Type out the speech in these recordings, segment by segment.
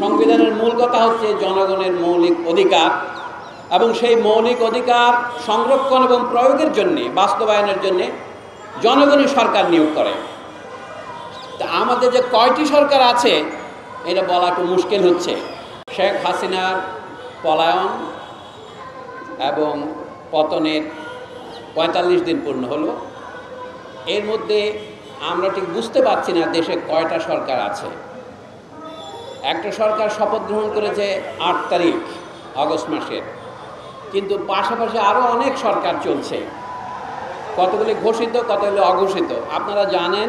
সংবিধানের মূল কথা হচ্ছে জনগণের মৌলিক অধিকার এবং সেই মৌলিক অধিকার সংরক্ষণ এবং প্রয়োগের জন্য বাস্তবায়নের জন্য জনগণই সরকার নিয়োগ করে। তা আমাদের যে কয়টি সরকার আছে এটা বলা একটু মুশকিল হচ্ছে। শেখ হাসিনার পলায়ন এবং পতনের ৪৫ দিন পূর্ণ হলো। এর মধ্যে আমরা ঠিক বুঝতে পারছি না দেশে কয়টা সরকার আছে। একটা সরকার শপথ গ্রহণ করেছে ৮ তারিখ আগস্ট মাসের, কিন্তু পাশাপাশি আরও অনেক সরকার চলছে, কতগুলি ঘোষিত কতগুলি অঘোষিত। আপনারা জানেন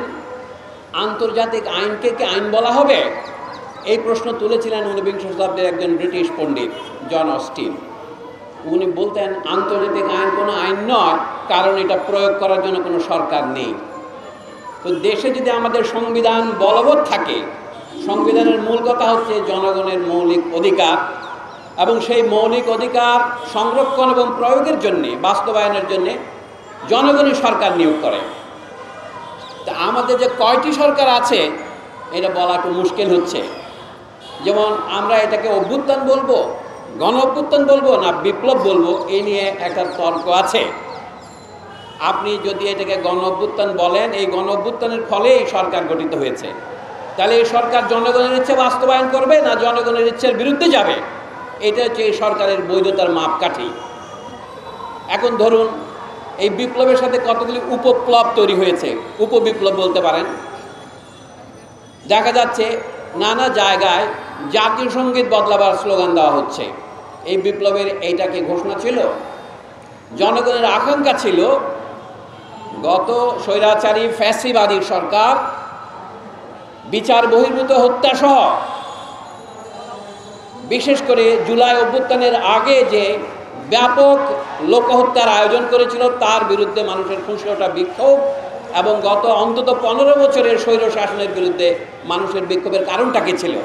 আন্তর্জাতিক আইনকে কি আইন বলা হবে? এই প্রশ্ন তুলেছিলেন ঊনবিংশ শতাব্দীর একজন ব্রিটিশ পণ্ডিত জন অস্টিন। উনি বলতেন আন্তর্জাতিক আইন কোনো আইন নয়, কারণ এটা প্রয়োগ করার জন্য কোনো সরকার নেই। তো দেশে যদি আমাদের সংবিধান বলবৎ থাকে, সংবিধানের মূল কথা হচ্ছে জনগণের মৌলিক অধিকার এবং সেই মৌলিক অধিকার সংরক্ষণ এবং প্রয়োগের জন্য বাস্তবায়নের জন্য জনগণই সরকার নিয়োগ করে। তা আমাদের যে কয়টি সরকার আছে এটা বলা একটু মুশকিল হচ্ছে। যেমন আমরা এটাকে অভ্যুত্থান বলবো, গণ অভ্যুত্থান বলবো না বিপ্লব বলবো, এই নিয়ে একটা তর্ক আছে। আপনি যদি এটাকে গণ অভ্যুত্থান বলেন, এই গণ অভ্যুত্থানের ফলে এই সরকার গঠিত হয়েছে, তাহলে এই সরকার জনগণের ইচ্ছে বাস্তবায়ন করবে না জনগণের ইচ্ছের বিরুদ্ধে যাবে? এটা হচ্ছে এই সরকারের বৈধতার মাপকাঠি। এখন ধরুন এই বিপ্লবের সাথে কতগুলি উপপ্লব তৈরি হয়েছে, উপবিপ্লব বলতে পারেন। দেখা যাচ্ছে নানা জায়গায় জাতীয় সঙ্গীত বদলাবার স্লোগান দেওয়া হচ্ছে। এই বিপ্লবের এইটাকে ঘোষণা ছিল, জনগণের আকাঙ্ক্ষা ছিল গত স্বৈরাচারী ফ্যাসিবাদী সরকার বিচার বহির্ভূত হত্যাসহ বিশেষ করে জুলাই অভ্যুত্থানের আগে যে ব্যাপক লোকহত্যার আয়োজন করেছিল তার বিরুদ্ধে মানুষের ফুঁসে ওঠা বিক্ষোভ এবং গত অন্তত ১৫ বছরের স্বৈর শাসনের বিরুদ্ধে মানুষের বিক্ষোভের কারণটা কি ছিল?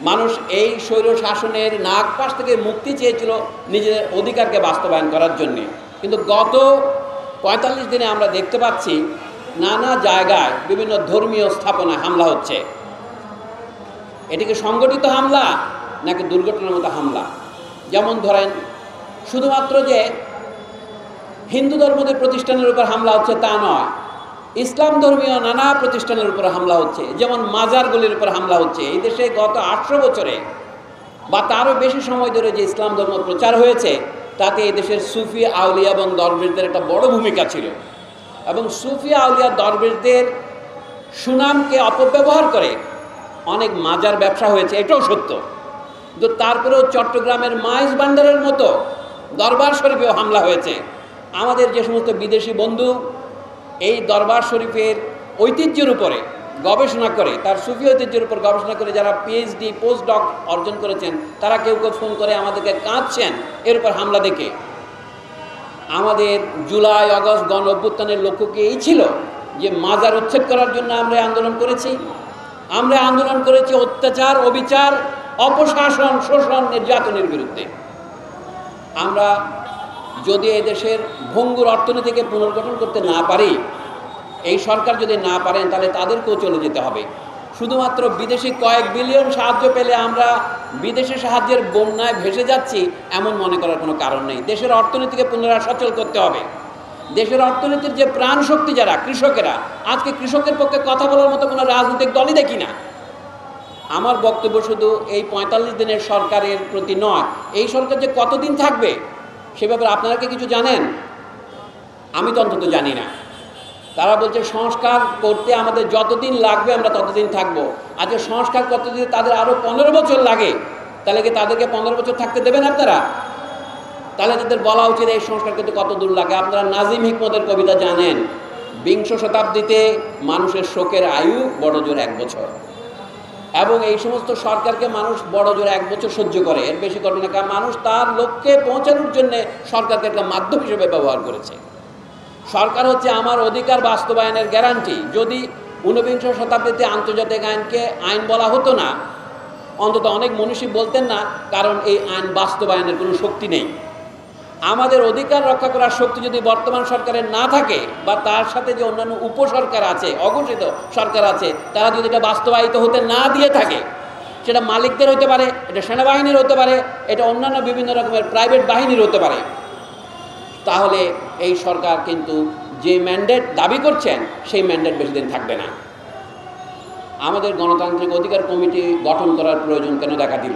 মানুষ এই স্বৈর শাসনের নাগপাশ থেকে মুক্তি চেয়েছিল নিজেদের অধিকারকে বাস্তবায়ন করার জন্যে। কিন্তু গত ৪৫ দিনে আমরা দেখতে পাচ্ছি নানা জায়গায় বিভিন্ন ধর্মীয় স্থাপনায় হামলা হচ্ছে। এটিকে সংগঠিত হামলা নাকি দুর্ঘটনার মতো হামলা? যেমন ধরেন শুধুমাত্র যে হিন্দু ধর্মদের প্রতিষ্ঠানের উপর হামলা হচ্ছে তা নয়, ইসলাম ধর্মীয় নানা প্রতিষ্ঠানের উপর হামলা হচ্ছে, যেমন মাজারগুলির উপর হামলা হচ্ছে। এই দেশে গত ৮০০ বছরে বা তারও বেশি সময় ধরে যে ইসলাম ধর্ম প্রচার হয়েছে তাতে এই দেশের সুফি আউলিয়া এবং দরবেশদের একটা বড় ভূমিকা ছিল এবং সুফি আউলিয়া দরবেশদের সুনামকে অপব্যবহার করে অনেক মাজার ব্যবসা হয়েছে, এটাও সত্য। কিন্তু তারপরেও চট্টগ্রামের মাইজ ভান্ডারের মতো দরবার শরীফেও হামলা হয়েছে। আমাদের যে সমস্ত বিদেশি বন্ধু এই দরবার শরীফের ঐতিহ্যের উপরে গবেষণা করে, তার সুফি ঐতিহ্যের উপর গবেষণা করে যারা পিএইচডি পোস্ট ডক অর্জন করেছেন, তারা কেউ কেউ ফোন করে আমাদেরকে কাঁদছেন এর উপর হামলা দেখে। আমাদের জুলাই আগস্ট গণ অভ্যুত্থানের লক্ষ্য কি এই ছিল যে মাজার উচ্ছেদ করার জন্য আমরা আন্দোলন করেছি? আমরা আন্দোলন করেছি অত্যাচার, অবিচার, অপশাসন, শোষণ, নির্যাতনের বিরুদ্ধে। আমরা যদি এই দেশের ভঙ্গুর অর্থনীতিকে পুনর্গঠন করতে না পারি, এই সরকার যদি না পারেন, তাহলে তাদেরকেও চলে যেতে হবে। শুধুমাত্র বিদেশি কয়েক বিলিয়ন সাহায্য পেলে আমরা বিদেশি সাহায্যের বন্যায় ভেসে যাচ্ছি এমন মনে করার কোনো কারণ নেই। দেশের অর্থনীতিকে পুনরায় সচল করতে হবে। দেশের অর্থনীতির যে প্রাণ শক্তি যারা কৃষকেরা, আজকে কৃষকের পক্ষে কথা বলার মতো কোনো রাজনৈতিক দলই দেখি না। আমার বক্তব্য শুধু এই ৪৫ দিনের সরকারের প্রতি নয়, এই সরকার যে কতদিন থাকবে সে ব্যাপারে আপনারা কি কিছু জানেন? আমি তো অন্তত জানি না। তারা বলছে সংস্কার করতে আমাদের যতদিন লাগবে আমরা ততদিন থাকবো। আজকে সংস্কার করতে যদি তাদের আরও ১৫ বছর লাগে, তাহলে কি তাদেরকে ১৫ বছর থাকতে দেবেন আপনারা? তাহলে তাদের বলা উচিত এই সংস্কার করতে কত দূর লাগে। আপনারা নাজিম হিকমতের কবিতা জানেন, বিংশ শতাব্দীতে মানুষের শোকের আয়ু বড় জোর ১ বছর, এবং এই সমস্ত সরকারকে মানুষ বড় জোর ১ বছর সহ্য করে, এর বেশি ঘটনা। কারণ মানুষ তার লক্ষ্যে পৌঁছানোর জন্য সরকারকে একটা মাধ্যম হিসেবে ব্যবহার করেছে। সরকার হচ্ছে আমার অধিকার বাস্তবায়নের গ্যারান্টি। যদি ঊনবিংশ শতাব্দীতে আন্তর্জাতিক আইনকে আইন বলা হতো না, অন্তত অনেক মনীষী বলতেন না, কারণ এই আইন বাস্তবায়নের কোনো শক্তি নেই। আমাদের অধিকার রক্ষা করার শক্তি যদি বর্তমান সরকারের না থাকে, বা তার সাথে যে অন্যান্য উপসরকার আছে, অঘোষিত সরকার আছে, তারা যদি এটা বাস্তবায়িত হতে না দিয়ে থাকে, সেটা মালিকদের হতে পারে, এটা সেনাবাহিনীর হতে পারে, এটা অন্যান্য বিভিন্ন রকমের প্রাইভেট বাহিনীর হতে পারে। তাহলে এই সরকার কিন্তু যে ম্যান্ডেট দাবি করছেন সেই ম্যান্ডেট বেশি দিন থাকবে না। আমাদের গণতান্ত্রিক অধিকার কমিটি গঠন করার প্রয়োজন কেন দেখা দিল?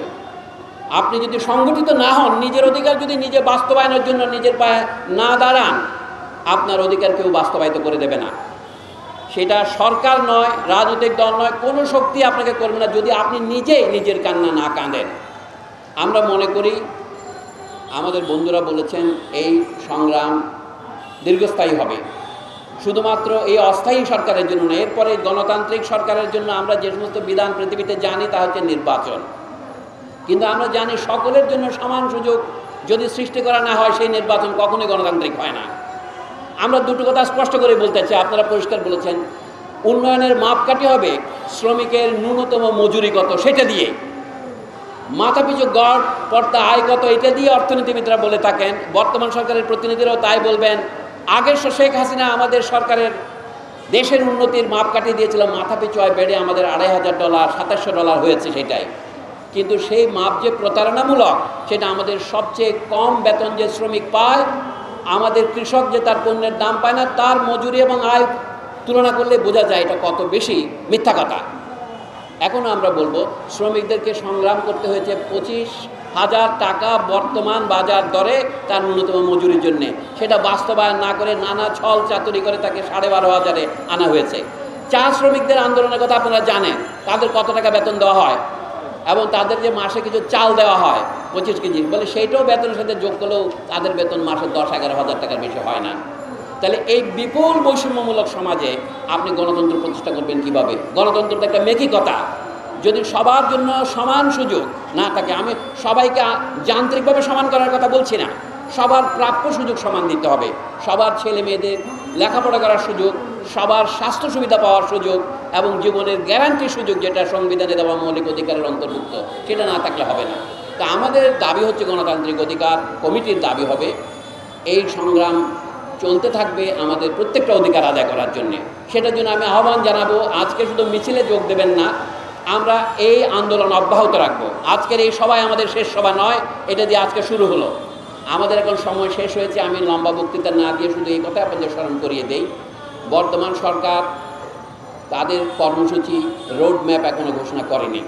আপনি যদি সংগঠিত না হন, নিজের অধিকার যদি নিজে বাস্তবায়নের জন্য নিজের পায়ে না দাঁড়ান, আপনার অধিকার কেউ বাস্তবায়িত করে দেবে না। সেটা সরকার নয়, রাজনৈতিক দল নয়, কোনো শক্তি আপনাকে করবে না যদি আপনি নিজেই নিজের কান্না না কাঁদেন। আমরা মনে করি, আমাদের বন্ধুরা বলেছেন এই সংগ্রাম দীর্ঘস্থায়ী হবে, শুধুমাত্র এই অস্থায়ী সরকারের জন্য না, এরপরে গণতান্ত্রিক সরকারের জন্য আমরা যে সমস্ত বিধান পৃথিবীতে জানি তা হচ্ছে নির্বাচন। কিন্তু আমরা জানি সকলের জন্য সমান সুযোগ যদি সৃষ্টি করা না হয়, সেই নির্বাচন কখনোই গণতান্ত্রিক হয় না। আমরা দুটো কথা স্পষ্ট করে বলতে চাই, আপনারা পরিষ্কার বলেছেন, উন্নয়নের মাপকাঠি হবে শ্রমিকের ন্যূনতম মজুরি কত সেটা দিয়ে, মাথাপিছু গড় পর্দা আয় কত এটা দিয়ে অর্থনীতিবিদরা বলে থাকেন। বর্তমান সরকারের প্রতিনিধিরাও তাই বলবেন। আগের শেখ হাসিনা আমাদের সরকারের দেশের উন্নতির মাপকাঠি দিয়েছিল মাথাপিছু আয় বেড়ে আমাদের $2500 $2700 হয়েছে সেটাই। কিন্তু সেই মাপ যে প্রতারণামূলক, সেটা আমাদের সবচেয়ে কম বেতন যে শ্রমিক পায়, আমাদের কৃষক যে তার পণ্যের দাম পায় না, তার মজুরি এবং আয় তুলনা করলে বোঝা যায় এটা কত বেশি মিথ্যা কথা। এখন আমরা বলবো শ্রমিকদেরকে সংগ্রাম করতে হয়েছে 25,000 টাকা বর্তমান বাজার দরে তার ন্যূনতম মজুরির জন্যে, সেটা বাস্তবায়ন না করে নানা ছল চাতুরি করে তাকে 12,500-এ আনা হয়েছে। চা শ্রমিকদের আন্দোলনের কথা আপনারা জানেন, তাদের কত টাকা বেতন দেওয়া হয় এবং তাদের যে মাসে কিছু চাল দেওয়া হয় 25 কেজি, বলে সেইটাও বেতনের সাথে যোগ করলেও তাদের বেতন মাসে 10-11 হাজার টাকার বেশি হয় না। তাহলে এই বিপুল বৈষম্যমূলক সমাজে আপনি গণতন্ত্র প্রতিষ্ঠা করবেন কিভাবে? গণতন্ত্র তো একটা মেকি কথা। যদি সবার জন্য সমান সুযোগ না থাকে, আমি সবাইকে যান্ত্রিকভাবে সমান করার কথা বলছি না, সবার প্রাপ্য সুযোগ সমান দিতে হবে। সবার ছেলে মেয়েদের লেখাপড়া করার সুযোগ, সবার স্বাস্থ্য সুবিধা পাওয়ার সুযোগ এবং জীবনের গ্যারান্টির সুযোগ, যেটা সংবিধানে দেওয়া মৌলিক অধিকারের অন্তর্ভুক্ত, সেটা না থাকলে হবে না। তা আমাদের দাবি হচ্ছে, গণতান্ত্রিক অধিকার কমিটির দাবি হবে, এই সংগ্রাম চলতে থাকবে আমাদের প্রত্যেকটা অধিকার আদায় করার জন্যে। সেটার জন্য আমি আহ্বান জানাবো, আজকে শুধু মিছিলে যোগ দেবেন না, আমরা এই আন্দোলন অব্যাহত রাখবো। আজকের এই সভায় আমাদের শেষ সভা নয়, এটা দিয়ে আজকে শুরু হলো। আমাদের এখন সময় শেষ হয়েছে। আমি লম্বা বক্তৃতা না দিয়ে শুধু এই কথা আপনাদের স্মরণ করিয়ে দেই, বর্তমান সরকার তাদের কর্মসূচি রোড ম্যাপ এখনও ঘোষণা করেনি।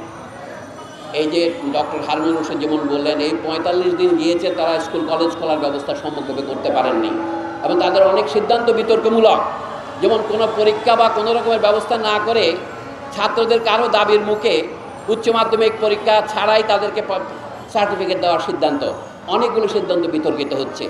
এই যে ডক্টর হারুনুর রশিদ যেমন বললেন, এই 45 দিন গিয়েছে, তারা স্কুল কলেজ খোলার ব্যবস্থা সম্মুখভাবে করতে পারেননি এবং তাদের অনেক সিদ্ধান্ত বিতর্কমূলক, যেমন কোনো পরীক্ষা বা কোনো রকমের ব্যবস্থা না করে ছাত্রদের কারো দাবির মুখে উচ্চ মাধ্যমিক পরীক্ষা ছাড়াই তাদেরকে সার্টিফিকেট দেওয়ার সিদ্ধান্ত, অনেকগুলো সিদ্ধান্ত বিতর্কিত হচ্ছে।